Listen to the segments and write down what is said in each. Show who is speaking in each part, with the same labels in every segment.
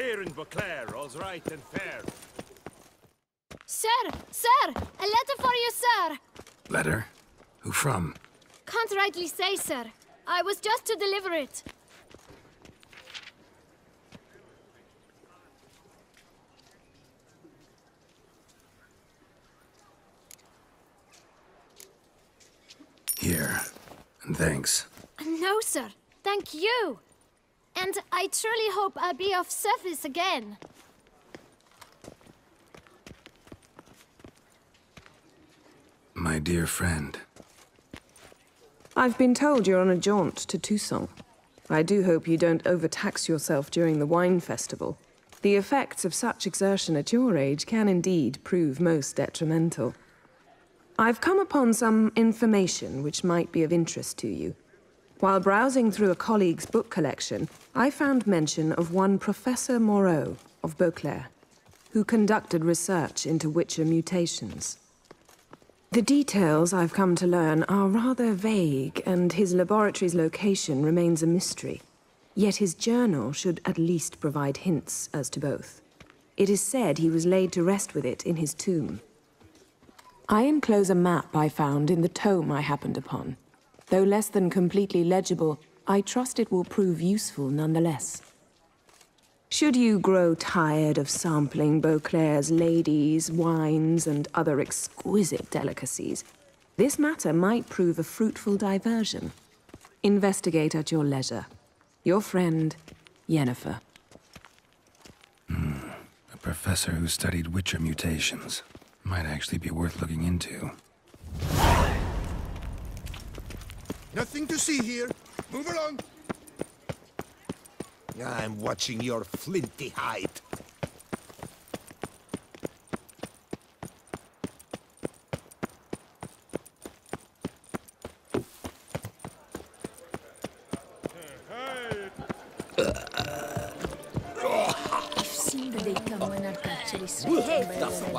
Speaker 1: Here in Beauclair, all's right and fair.
Speaker 2: Sir! Sir! A letter for you, sir!
Speaker 3: Letter? Who from?
Speaker 2: Can't rightly say, sir. I was just to deliver it.
Speaker 3: Here. And thanks.
Speaker 2: No, sir. Thank you. And I truly hope I'll be of service again.
Speaker 3: My dear friend.
Speaker 4: I've been told you're on a jaunt to Toussaint. I do hope you don't overtax yourself during the wine festival. The effects of such exertion at your age can indeed prove most detrimental. I've come upon some information which might be of interest to you. While browsing through a colleague's book collection, I found mention of one Professor Moreau of Beauclair, who conducted research into Witcher mutations. The details I've come to learn are rather vague, and his laboratory's location remains a mystery. Yet his journal should at least provide hints as to both. It is said he was laid to rest with it in his tomb. I enclose a map I found in the tome I happened upon. Though less than completely legible, I trust it will prove useful nonetheless. Should you grow tired of sampling Beauclair's ladies, wines, and other exquisite delicacies, this matter might prove a fruitful diversion. Investigate at your leisure. Your friend, Yennefer.
Speaker 3: A professor who studied Witcher mutations. Might actually be worth looking into.
Speaker 5: Nothing to see here. Move along. I'm watching your flinty hide.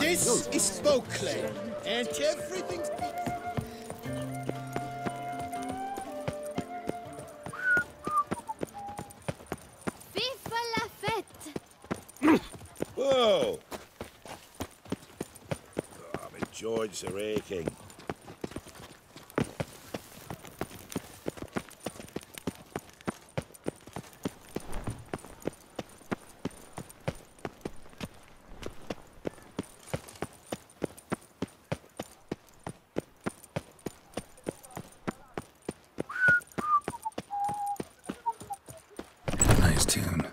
Speaker 5: This is Beauclair, and everything's...
Speaker 2: Vive la fête!
Speaker 6: Whoa! Oh, my joints are aching.
Speaker 3: Nice tune.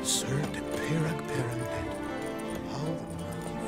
Speaker 5: Sir de Pirag Perended. How the murky...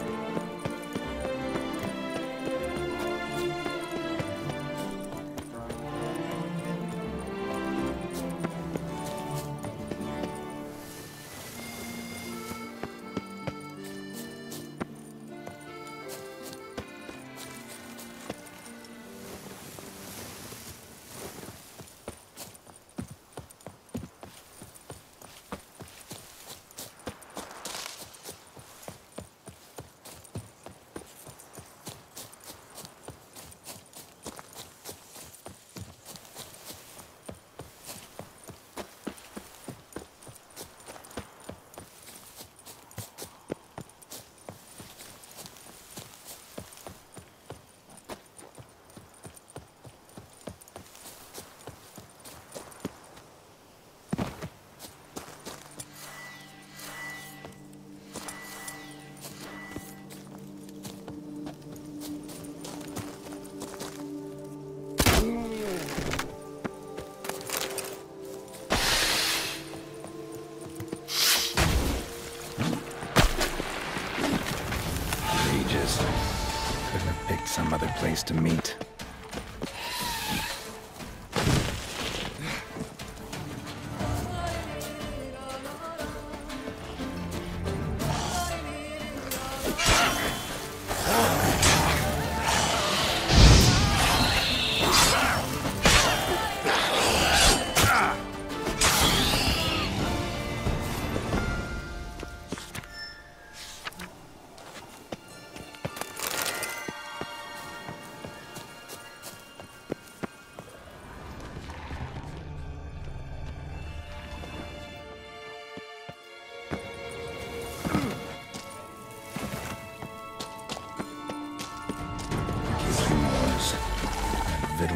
Speaker 3: Couldn't have picked some other place to meet.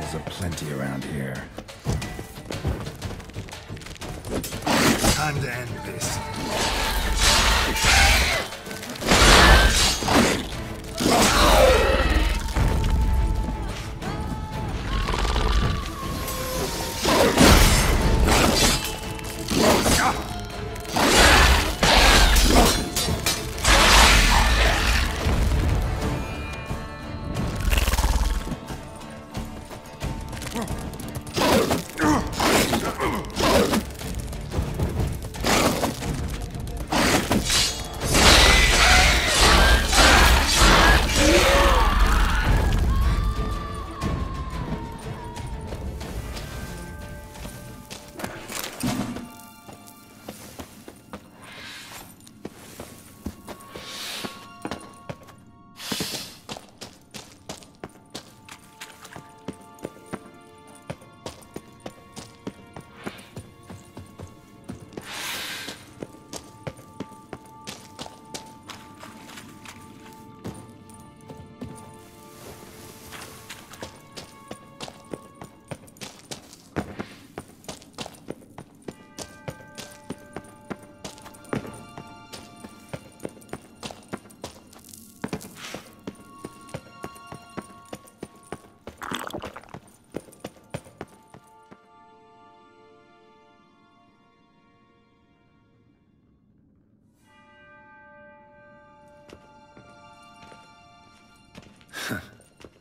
Speaker 3: Bottles aplenty around here. Time to end this.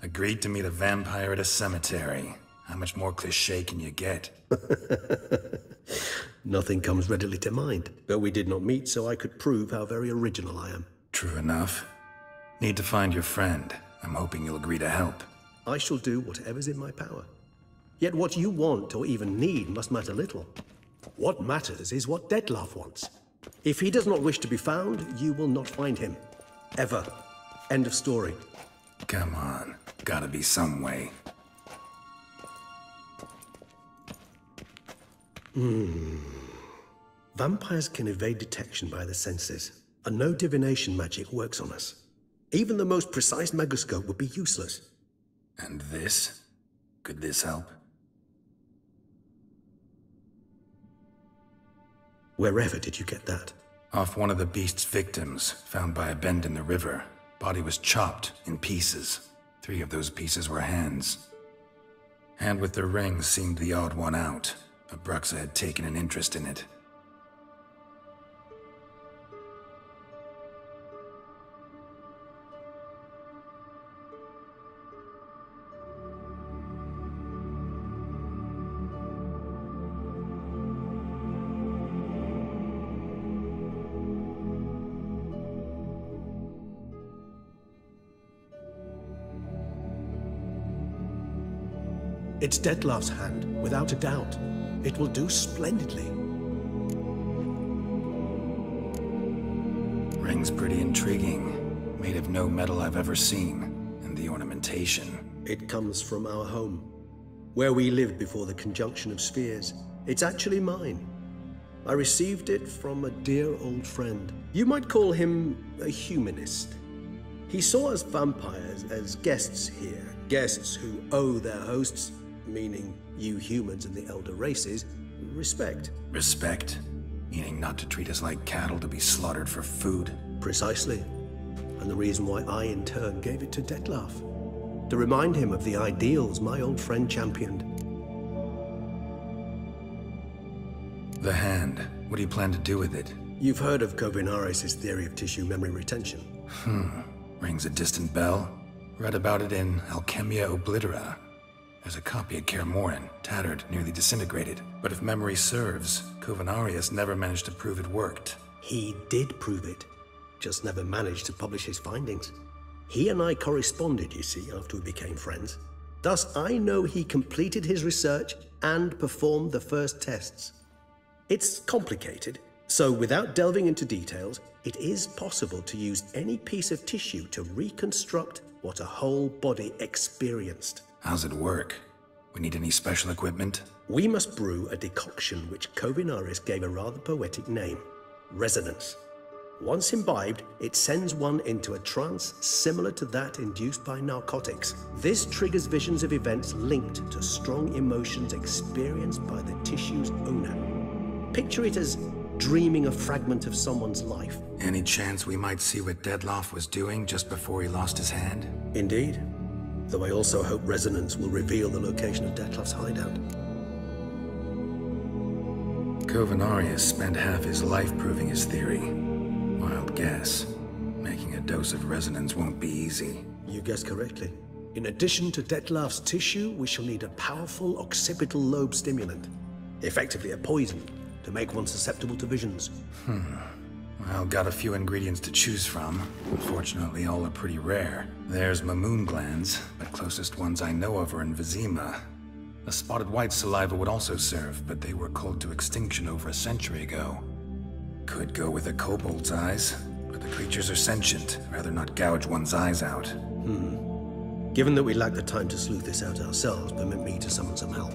Speaker 3: Agreed to meet a vampire at a cemetery. How much more cliché can you get?
Speaker 7: Nothing comes readily to mind. But we did not meet, so I could prove how very original I am.
Speaker 3: True enough. Need to find your friend. I'm hoping you'll agree to help.
Speaker 7: I shall do whatever's in my power. Yet what you want or even need must matter little. What matters is what Dettlaff wants. If he does not wish to be found, you will not find him. Ever. End of story.
Speaker 3: Come on. Gotta be some way.
Speaker 7: Vampires can evade detection by the senses, and no divination magic works on us. Even the most precise megoscope would be useless.
Speaker 3: And this? Could this help?
Speaker 7: Wherever did you get that?
Speaker 3: Off one of the beast's victims, found by a bend in the river. Body was chopped in pieces. 3 of those pieces were hands. Hand with the ring seemed the odd one out, but Bruxa had taken an interest in it.
Speaker 7: It's Dettlaff's hand, without a doubt. It will do splendidly.
Speaker 3: Ring's pretty intriguing. Made of no metal I've ever seen. And the ornamentation.
Speaker 7: It comes from our home, where we lived before the conjunction of spheres. It's actually mine. I received it from a dear old friend. You might call him a humanist. He saw us vampires as guests here, guests who owe their hosts, meaning you humans and the elder races, respect.
Speaker 3: Respect? Meaning not to treat us like cattle to be slaughtered for food?
Speaker 7: Precisely. And the reason why I, in turn, gave it to Dettlaff. To remind him of the ideals my old friend championed.
Speaker 3: The hand. What do you plan to do with it?
Speaker 7: You've heard of Kovinaris' theory of tissue memory retention.
Speaker 3: Rings a distant bell. Read about it in Alchemia Oblitera. There's a copy at Kaer Morhen, tattered, nearly disintegrated. But if memory serves, Kovinaris never managed to prove it worked.
Speaker 7: He did prove it, just never managed to publish his findings. He and I corresponded, you see, after we became friends. Thus, I know he completed his research and performed the first tests. It's complicated, so without delving into details, it is possible to use any piece of tissue to reconstruct what a whole body experienced.
Speaker 3: How's it work? We need any special equipment?
Speaker 7: We must brew a decoction which Kovinaris gave a rather poetic name, resonance. Once imbibed, it sends one into a trance similar to that induced by narcotics. This triggers visions of events linked to strong emotions experienced by the tissue's owner. Picture it as dreaming a fragment of someone's life.
Speaker 3: Any chance we might see what Dettlaff was doing just before he lost his hand?
Speaker 7: Indeed. Though I also hope resonance will reveal the location of Dettlaff's hideout.
Speaker 3: Covenarius spent half his life proving his theory. Wild guess. Making a dose of resonance won't be easy.
Speaker 7: You guessed correctly. In addition to Dettlaff's tissue, we shall need a powerful occipital lobe stimulant. Effectively a poison, to make one susceptible to visions.
Speaker 3: Well, got a few ingredients to choose from. Unfortunately, all are pretty rare. There's Mamoon glands, but closest ones I know of are in Vizima. A spotted white saliva would also serve, but they were culled to extinction over a century ago. Could go with a kobold's eyes, but the creatures are sentient. Rather not gouge one's eyes out.
Speaker 7: Given that we lack the time to sleuth this out ourselves, permit me to summon some help.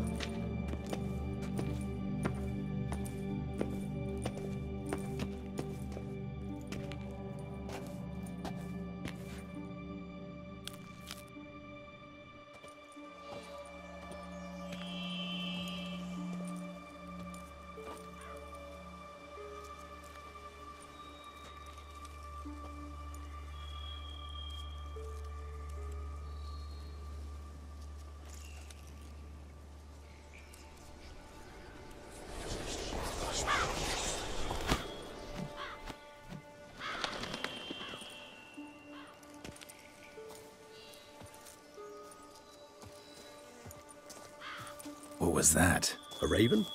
Speaker 3: What was that?
Speaker 7: A raven?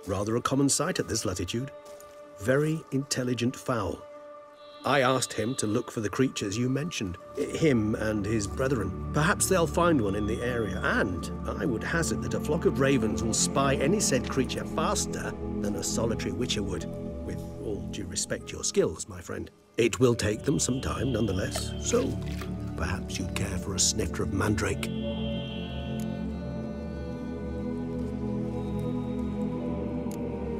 Speaker 7: Rather a common sight at this latitude. Very intelligent fowl. I asked him to look for the creatures you mentioned. Him and his brethren. Perhaps they'll find one in the area, and I would hazard that a flock of ravens will spy any said creature faster than a solitary witcher would. With all due respect to your skills, my friend. It will take them some time, nonetheless. So, perhaps you'd care for a snifter of mandrake.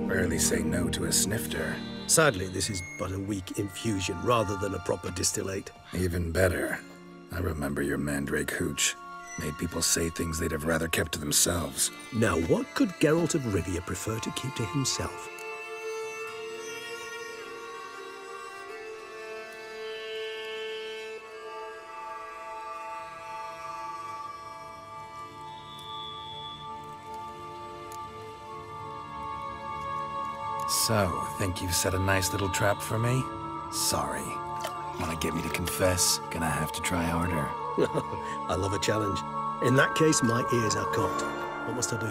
Speaker 3: Rarely say no to a snifter.
Speaker 7: Sadly, this is but a weak infusion rather than a proper distillate.
Speaker 3: Even better. I remember your mandrake hooch. Made people say things they'd have rather kept to themselves.
Speaker 7: Now, what could Geralt of Rivia prefer to keep to himself?
Speaker 3: So, think you've set a nice little trap for me? Sorry. Wanna get me to confess? Gonna have to try harder.
Speaker 7: I love a challenge. In that case, my ears are cocked. What must I do?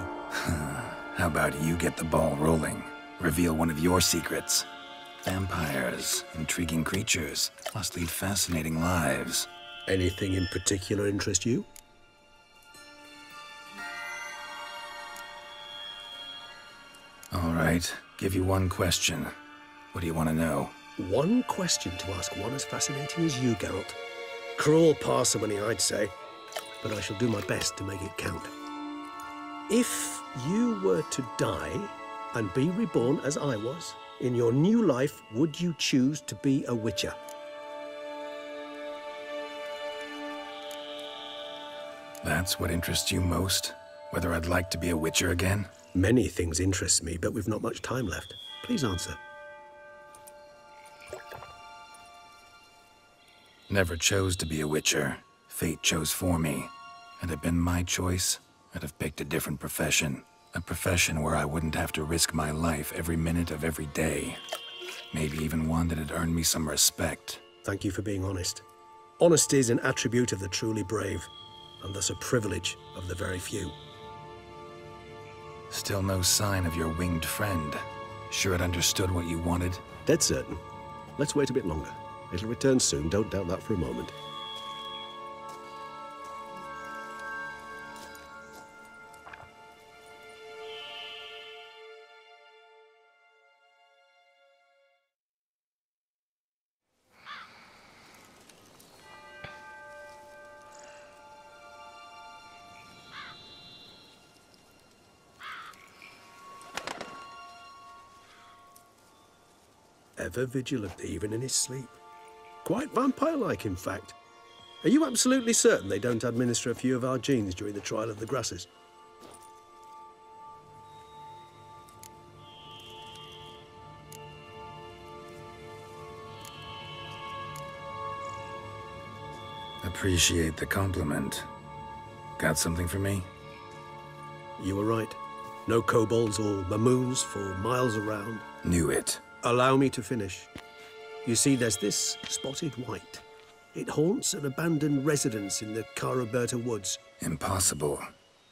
Speaker 3: How about you get the ball rolling? Reveal one of your secrets. Vampires, intriguing creatures, must lead fascinating lives.
Speaker 7: Anything in particular interest you?
Speaker 3: All right, give you one question. What do you want to know?
Speaker 7: One question to ask one as fascinating as you, Geralt. Cruel parsimony, I'd say, but I shall do my best to make it count. If you were to die and be reborn as I was, in your new life, would you choose to be a witcher?
Speaker 3: That's what interests you most? Whether I'd like to be a witcher again?
Speaker 7: Many things interest me, but we've not much time left. Please answer.
Speaker 3: Never chose to be a witcher. Fate chose for me. Had it been my choice, I'd have picked a different profession. A profession where I wouldn't have to risk my life every minute of every day. Maybe even one that'd earn me some respect.
Speaker 7: Thank you for being honest. Honesty is an attribute of the truly brave, and thus a privilege of the very few.
Speaker 3: Still no sign of your winged friend. Sure it understood what you wanted?
Speaker 7: Dead certain. Let's wait a bit longer. It'll return soon, don't doubt that for a moment. ever vigilant, even in his sleep. Quite vampire-like, in fact. Are you absolutely certain they don't administer a few of our genes during the trial of the grasses?
Speaker 3: Appreciate the compliment. Got something for me?
Speaker 7: You were right. No kobolds or mamoons for miles around.
Speaker 3: Knew it.
Speaker 7: Allow me to finish. You see, there's this spotted white. It haunts an abandoned residence in the Caraberta woods.
Speaker 3: Impossible.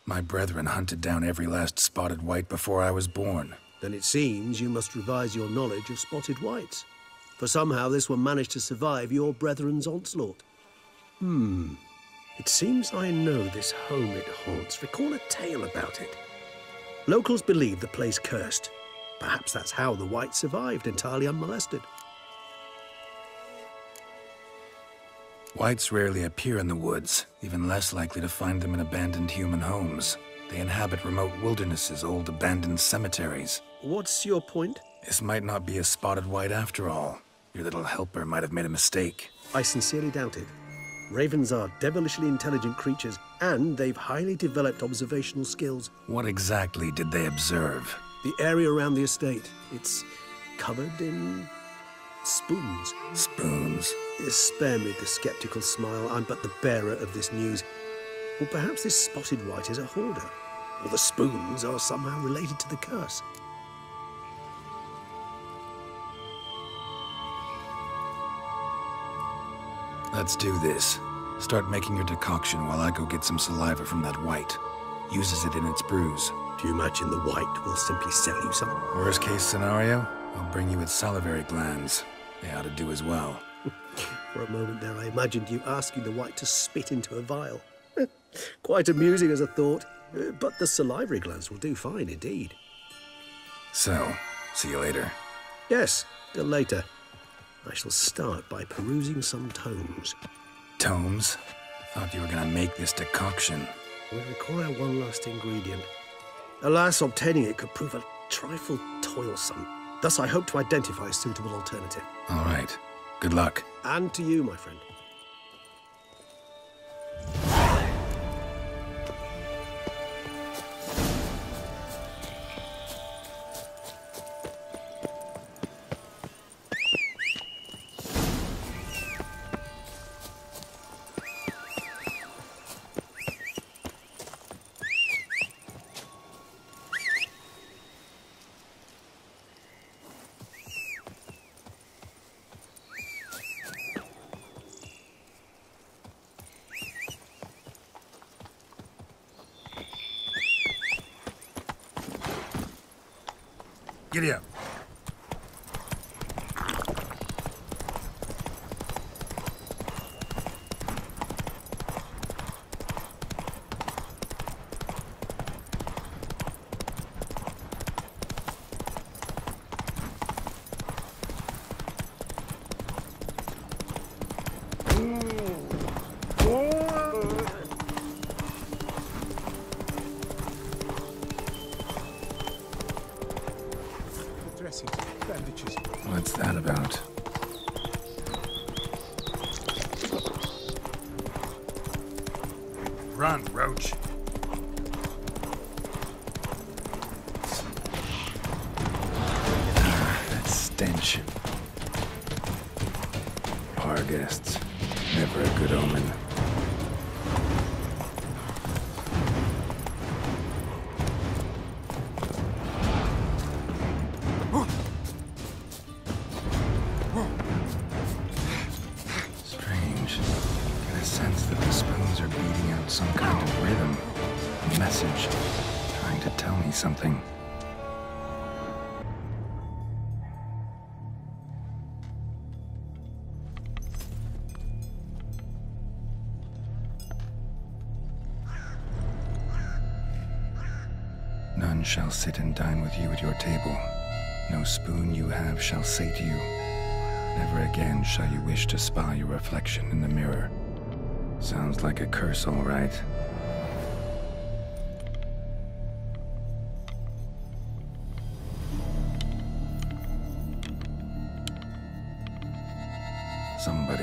Speaker 3: My brethren hunted down every last spotted white before I was born.
Speaker 7: Then it seems you must revise your knowledge of spotted whites. For somehow this one managed to survive your brethren's onslaught. It seems I know this home it haunts. Recall a tale about it. Locals believe the place cursed. Perhaps that's how the white survived, entirely unmolested.
Speaker 3: Whites rarely appear in the woods, even less likely to find them in abandoned human homes. They inhabit remote wildernesses, old abandoned cemeteries.
Speaker 7: What's your point?
Speaker 3: This might not be a spotted white after all. Your little helper might have made a mistake.
Speaker 7: I sincerely doubt it. Ravens are devilishly intelligent creatures, and they've highly developed observational skills.
Speaker 3: What exactly did they observe?
Speaker 7: The area around the estate, it's covered in spoons.
Speaker 3: Spoons?
Speaker 7: Spare me the skeptical smile. I'm but the bearer of this news. Or perhaps this spotted white is a hoarder, or the spoons are somehow related to the curse.
Speaker 3: Let's do this. Start making your decoction while I go get some saliva from that white. Uses it in its brews.
Speaker 7: Do you imagine the white will simply sell you some?
Speaker 3: Worst case scenario, I'll bring you its salivary glands. They ought to do as well.
Speaker 7: For a moment there, I imagined you asking the white to spit into a vial. Quite amusing as a thought, but the salivary glands will do fine indeed.
Speaker 3: So, see you later.
Speaker 7: Yes, till later. I shall start by perusing some tomes.
Speaker 3: Tomes? Thought you were gonna make this decoction.
Speaker 7: We require one last ingredient. Alas, obtaining it could prove a trifle toilsome. Thus, I hope to identify a suitable alternative.
Speaker 3: All right. Good luck.
Speaker 7: And to you, my friend.
Speaker 3: Giddy up.
Speaker 5: Bandages.
Speaker 3: What's that about? Run, Roach. That stench. Bar guests. Never a good omen. Strange. Get a sense that the spoons are beating out some kind of rhythm. A message. Trying to tell me something. None shall sit and dine with you at your table. No spoon you have shall say to you, never again shall you wish to spy your reflection in the mirror. Sounds like a curse, all right.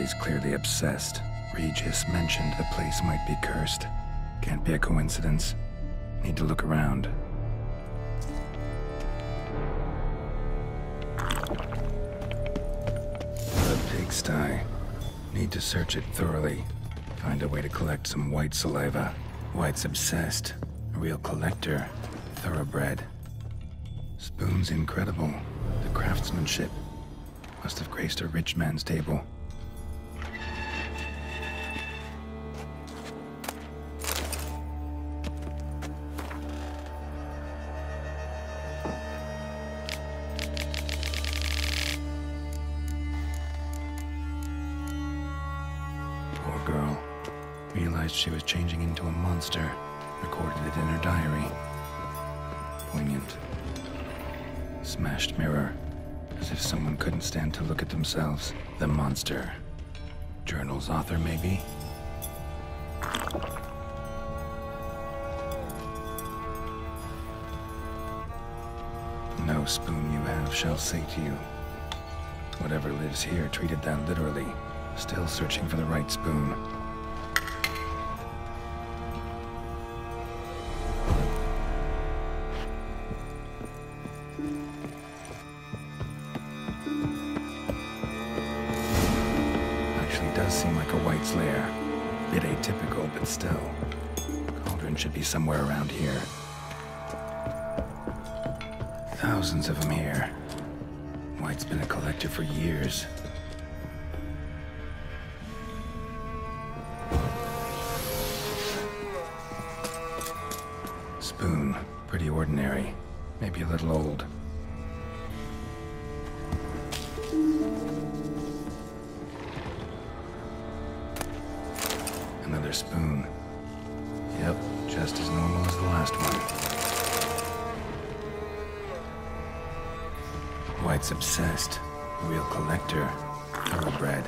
Speaker 3: body's clearly obsessed. Regis mentioned the place might be cursed. Can't be a coincidence. Need to look around. The pigsty. Need to search it thoroughly. Find a way to collect some white saliva. White's obsessed. A real collector. Thoroughbred. Spoon's incredible. The craftsmanship. Must have graced a rich man's table. Poor girl. Realized she was changing into a monster. Recorded it in her diary. Poignant. Smashed mirror. As if someone couldn't stand to look at themselves. The monster. Journal's author, maybe? No spoon you have shall say to you. Whatever lives here treated that literally. Still searching for the right spoon. Does seem like a White's lair. Bit atypical, but still. Cauldron should be somewhere around here. Thousands of them here. White's been a collector for years. Spoon. Pretty ordinary. Maybe a little old. Another spoon. Yep, just as normal as the last one. White's obsessed. Real collector. Thoroughbred.